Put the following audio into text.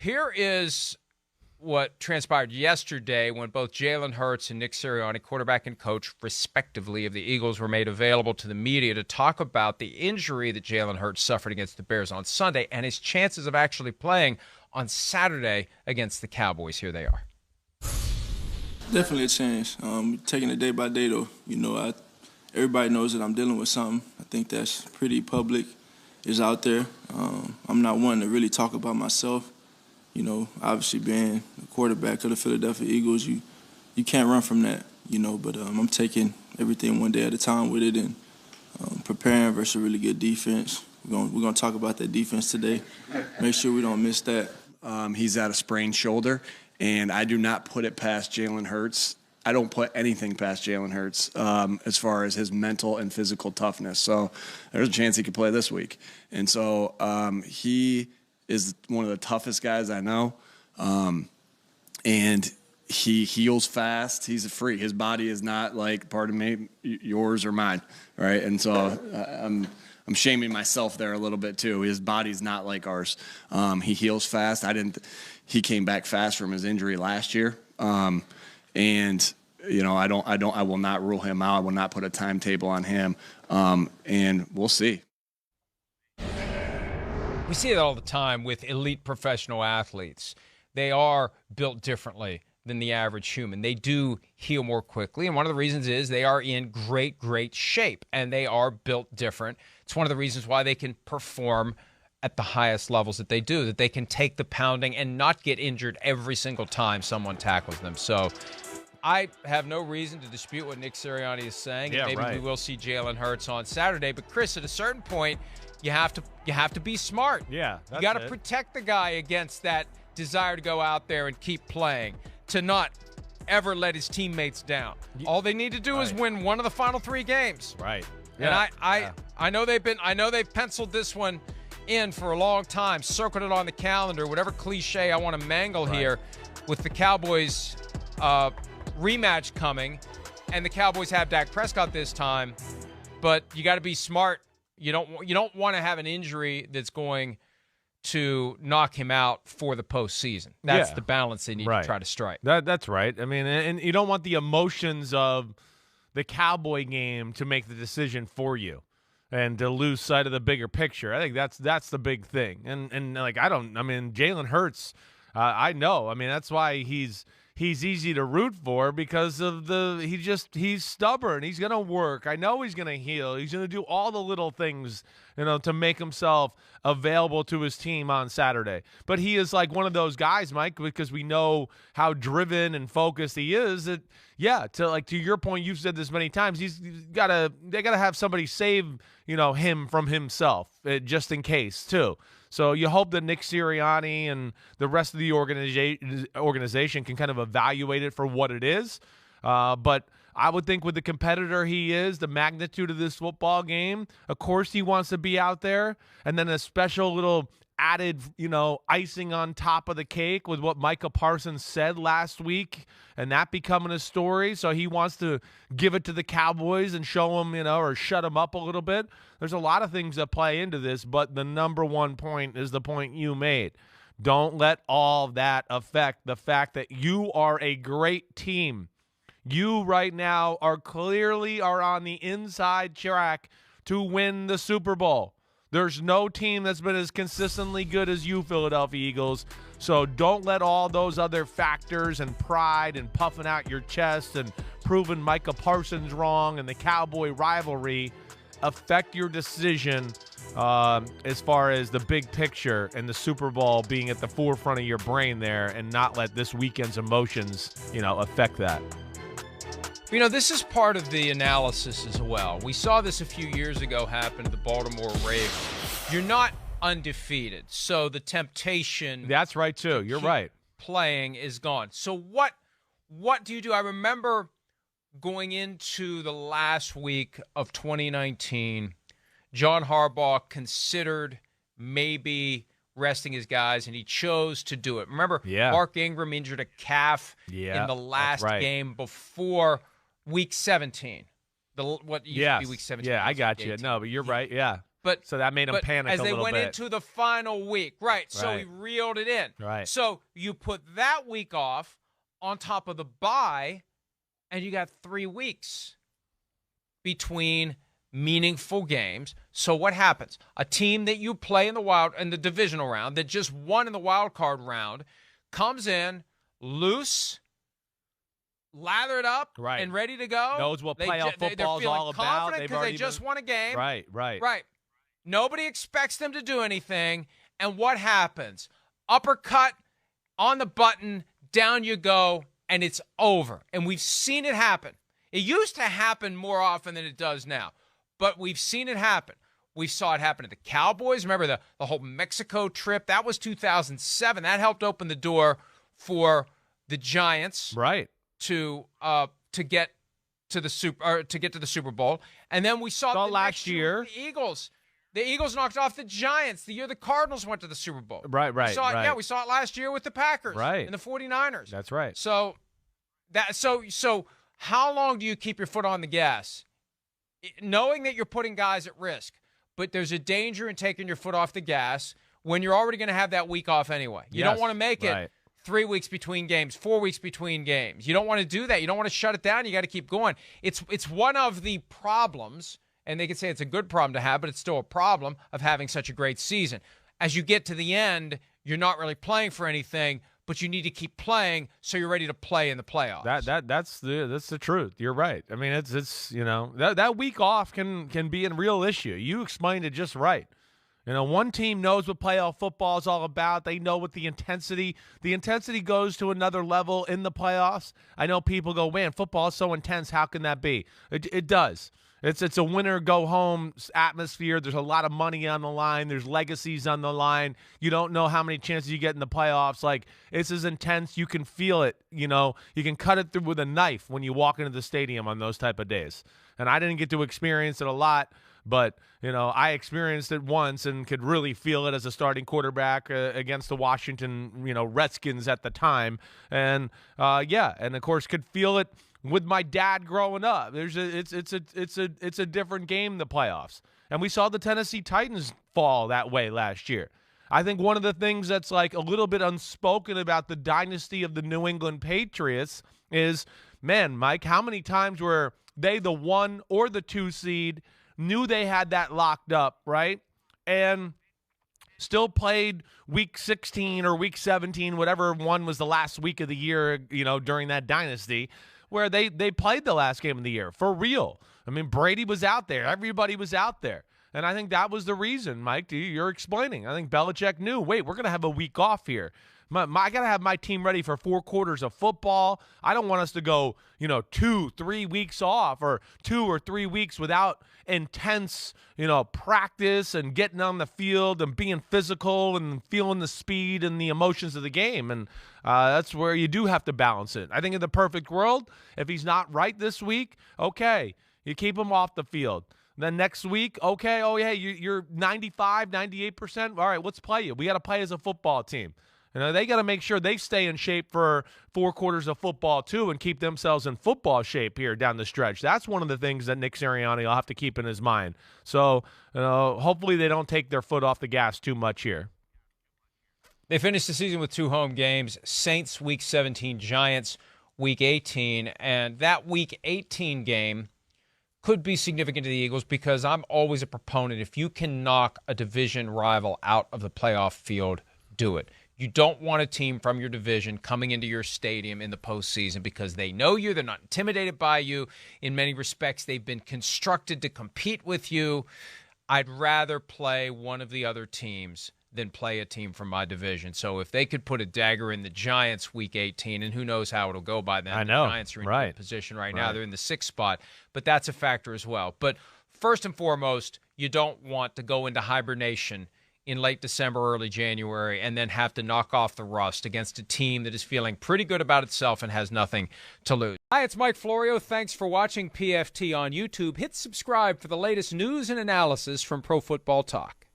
Here is what transpired yesterday when both Jalen Hurts and Nick Sirianni, quarterback and coach, respectively, of the Eagles, were made available to the media to talk about the injury that Jalen Hurts suffered against the Bears on Sunday and his chances of actually playing on Saturday against the Cowboys. Here they are. Definitely a change. Taking it day by day, though. Everybody knows that I'm dealing with something. I think that's pretty public. It's out there. I'm not one to really talk about myself. Obviously being a quarterback of the Philadelphia Eagles, you can't run from that, but I'm taking everything one day at a time with it and preparing versus a really good defense. We're gonna talk about that defense today. Make sure we don't miss that. He's at a sprained shoulder, and I do not put it past Jalen Hurts. I don't put anything past Jalen Hurts as far as his mental and physical toughness. So there's a chance he could play this week. And so he is one of the toughest guys I know. And he heals fast. He's a freak. His body is not like, pardon me, yours or mine, right? And so I'm shaming myself there a little bit too. His body's not like ours. He heals fast. He came back fast from his injury last year. And I will not rule him out. I will not put a timetable on him. And we'll see. We see it all the time with elite professional athletes. They are built differently than the average human. They do heal more quickly, and one of the reasons is they are in great, great shape, and they are built different. It's one of the reasons why they can perform at the highest levels that they do, that they can take the pounding and not get injured every single time someone tackles them. So I have no reason to dispute what Nick Sirianni is saying, and maybe we will see Jalen Hurts on Saturday. But, Chris, at a certain point, you have to be smart. Yeah, you got to protect the guy against that desire to go out there and keep playing, to not ever let his teammates down. All they need to do is win one of the final 3 games. Right. Yeah. And I know they've penciled this one in for a long time, circled it on the calendar, whatever cliche I want to mangle here with the Cowboys rematch coming, and the Cowboys have Dak Prescott this time, but you got to be smart. You don't want to have an injury that's going to knock him out for the postseason. That's the balance they need to try to strike. That's right. I mean, and you don't want the emotions of the Cowboy game to make the decision for you and to lose sight of the bigger picture. I think that's the big thing. And Jalen Hurts, I know. I mean, that's why he's easy to root for, because of he's stubborn. He's going to work. I know he's going to heal. He's going to do all the little things, to make himself available to his team on Saturday. But he is like one of those guys, Mike, because we know how driven and focused he is, that to your point, you've said this many times, they got to have somebody save, him from himself, just in case too. So you hope that Nick Sirianni and the rest of the organization can kind of evaluate it for what it is. But I would think with the competitor he is, the magnitude of this football game, of course he wants to be out there. And then a special little added, icing on top of the cake with what Micah Parsons said last week, and that becoming a story. So he wants to give it to the Cowboys and show them, or shut them up a little bit. There's a lot of things that play into this, but the number one point is the point you made. Don't let all that affect the fact that you are a great team. You right now are on the inside track to win the Super Bowl. There's no team that's been as consistently good as you, Philadelphia Eagles. So don't let all those other factors and pride and puffing out your chest and proving Micah Parsons wrong and the Cowboy rivalry affect your decision as far as the big picture and the Super Bowl being at the forefront of your brain there, and not let this weekend's emotions, affect that. This is part of the analysis as well. We saw this a few years ago happen to the Baltimore Ravens. You're not undefeated, so the temptation. That's right too. You're right. Playing is gone. So what do you do? I remember going into the last week of 2019, John Harbaugh considered maybe resting his guys, and he chose to do it. Remember, Mark Ingram injured a calf in the last game before Week 17. What used to be Week 17. Yeah, I got you. No, but you're right. Yeah. But so that made him panic as a they little went bit. into the final week. Right. So he reeled it in. Right. So you put that week off on top of the bye, and you got 3 weeks between meaningful games. So what happens? A team that you play in the divisional round that just won in the wild card round comes in loose, lathered up, and ready to go. Knows what playoff football is all about. Because they just won a game. Right. Nobody expects them to do anything. And what happens? Uppercut on the button, down you go, and it's over. And we've seen it happen. It used to happen more often than it does now, but we've seen it happen. We saw it happen to the Cowboys. Remember the whole Mexico trip? That was 2007. That helped open the door for the Giants, to get to the Super Bowl. And then we saw last year the Eagles. The Eagles knocked off the Giants the year the Cardinals went to the Super Bowl. Right. Yeah, we saw it last year with the Packers and the 49ers. That's right. So how long do you keep your foot on the gas? Knowing that you're putting guys at risk, but there's a danger in taking your foot off the gas when you're already going to have that week off anyway. You don't want to make it 3 weeks between games, 4 weeks between games. You don't want to do that. You don't want to shut it down. You got to keep going. It's one of the problems, and they could say it's a good problem to have, but it's still a problem of having such a great season. As you get to the end, you're not really playing for anything, but you need to keep playing so you're ready to play in the playoffs. That's the truth. You're right. I mean, it's that week off can be a real issue. You explained it just right. One team knows what playoff football is all about. They know what the intensity goes to another level in the playoffs. I know people go, man, football is so intense. How can that be? It does. It's a winner go home atmosphere. There's a lot of money on the line. There's legacies on the line. You don't know how many chances you get in the playoffs. Like, it's as intense. You can feel it. You can cut it through with a knife when you walk into the stadium on those type of days. And I didn't get to experience it a lot, but I experienced it once and could really feel it as a starting quarterback against the Washington Redskins at the time. And and of course could feel it with my dad growing up. It's a different game, the playoffs. And we saw the Tennessee Titans fall that way last year. I think one of the things that's like a little bit unspoken about the dynasty of the New England Patriots is, man, Mike, how many times were they the 1 or the 2 seed, knew they had that locked up, right? And still played week 16 or week 17, whatever one was the last week of the year, during that dynasty, where they played the last game of the year for real. I mean, Brady was out there. Everybody was out there. And I think that was the reason, Mike, you're explaining. I think Belichick knew, wait, we're going to have a week off here. I got to have my team ready for 4 quarters of football. I don't want us to go, 2-3 weeks off or 2 or 3 weeks without intense, practice and getting on the field and being physical and feeling the speed and the emotions of the game. And that's where you do have to balance it. I think in the perfect world, if he's not right this week, okay, you keep him off the field. Then next week, okay, oh, yeah, you're 95, 98%. All right, let's play you. We got to play as a football team. They got to make sure they stay in shape for 4 quarters of football, too, and keep themselves in football shape here down the stretch. That's one of the things that Nick Sirianni will have to keep in his mind. So, hopefully they don't take their foot off the gas too much here. They finished the season with 2 home games, Saints Week 17, Giants Week 18. And that Week 18 game could be significant to the Eagles because I'm always a proponent. If you can knock a division rival out of the playoff field, do it. You don't want a team from your division coming into your stadium in the postseason because they know you. They're not intimidated by you. In many respects, they've been constructed to compete with you. I'd rather play one of the other teams than play a team from my division. So if they could put a dagger in the Giants Week 18, and who knows how it'll go by then. I know. The Giants are in a good position right now. They're in the 6th spot, but that's a factor as well. But first and foremost, you don't want to go into hibernation in late December, early January, and then have to knock off the rust against a team that is feeling pretty good about itself and has nothing to lose. Hi, it's Mike Florio. Thanks for watching PFT on YouTube. Hit subscribe for the latest news and analysis from Pro Football Talk.